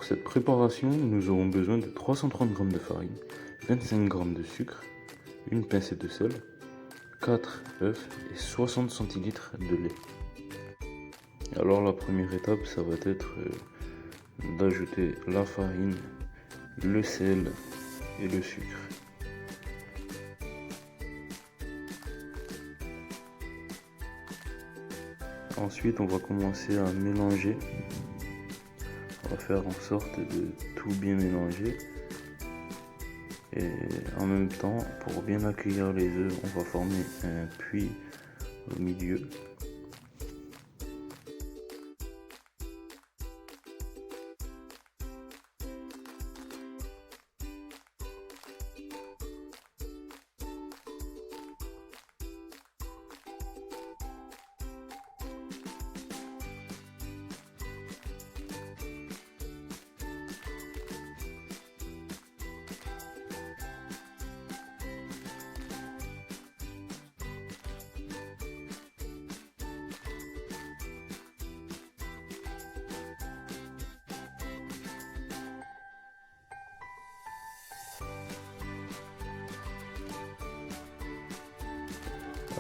cette préparation, nous aurons besoin de 330 g de farine, 25 g de sucre, une pincée de sel, 4 œufs et 60 centilitres de lait. Alors la première étape, ça va être d'ajouter la farine, le sel et le sucre. Ensuite, on va commencer à mélanger. On va faire en sorte de tout bien mélanger. Et en même temps, pour bien accueillir les œufs, on va former un puits au milieu.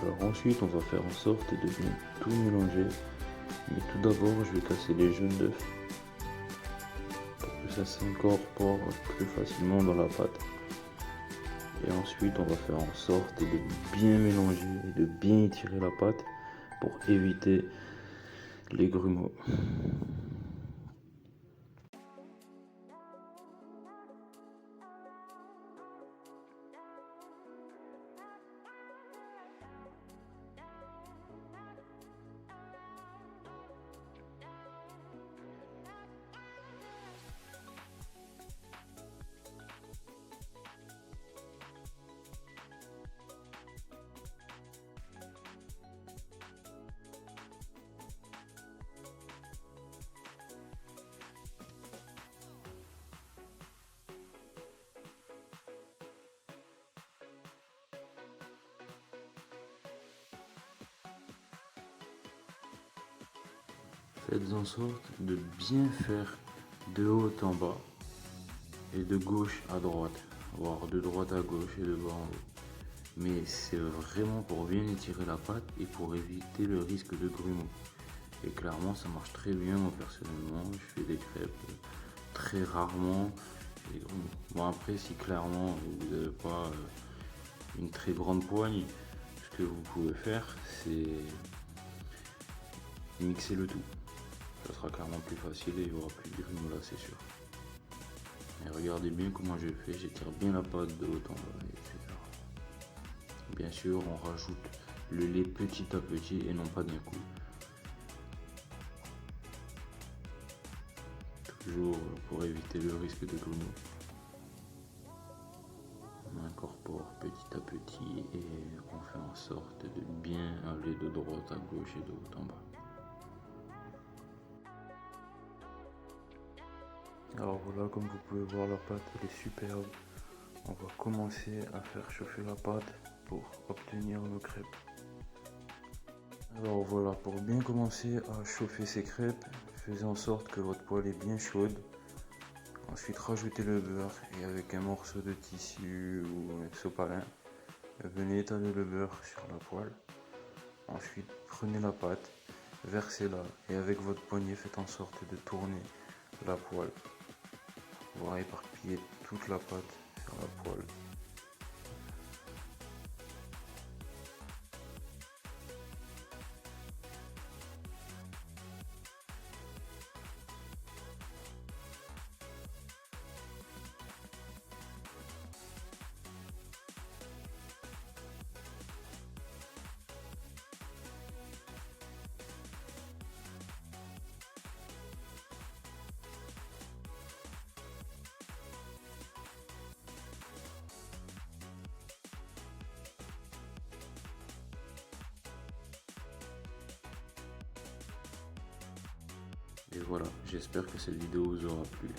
Alors ensuite, on va faire en sorte de bien tout mélanger. Mais tout d'abord, je vais casser les jaunes d'œufs pour que ça s'incorpore plus facilement dans la pâte. Et ensuite, on va faire en sorte de bien mélanger et de bien étirer la pâte pour éviter les grumeaux. Faites en sorte de bien faire de haut en bas et de gauche à droite, voire de droite à gauche et de bas en haut. Mais c'est vraiment pour bien étirer la pâte et pour éviter le risque de grumeaux. Et clairement, ça marche très bien. Moi personnellement, je fais des crêpes très rarement les grumeaux. Bon, après, si clairement vous n'avez pas une très grande poigne, ce que vous pouvez faire, c'est mixer le tout. Ça sera clairement plus facile et il n'y aura plus de grumeaux là, c'est sûr. Et regardez bien comment je fais, j'étire bien la pâte de haut en bas, etc. Bien sûr, on rajoute le lait petit à petit et non pas d'un coup. Toujours pour éviter le risque de grumeaux. On incorpore petit à petit et on fait en sorte de bien aller de droite à gauche et de haut en bas. Alors voilà, comme vous pouvez voir, la pâte elle est superbe. On va commencer à faire chauffer la pâte pour obtenir nos crêpes. Alors voilà, pour bien commencer à chauffer ces crêpes, faites en sorte que votre poêle est bien chaude. Ensuite, rajoutez le beurre et avec un morceau de tissu ou un sopalin, venez étaler le beurre sur la poêle. Ensuite, prenez la pâte, versez-la et avec votre poignet, faites en sorte de tourner la poêle. On va éparpiller toute la pâte sur la poêle. Et voilà, j'espère que cette vidéo vous aura plu.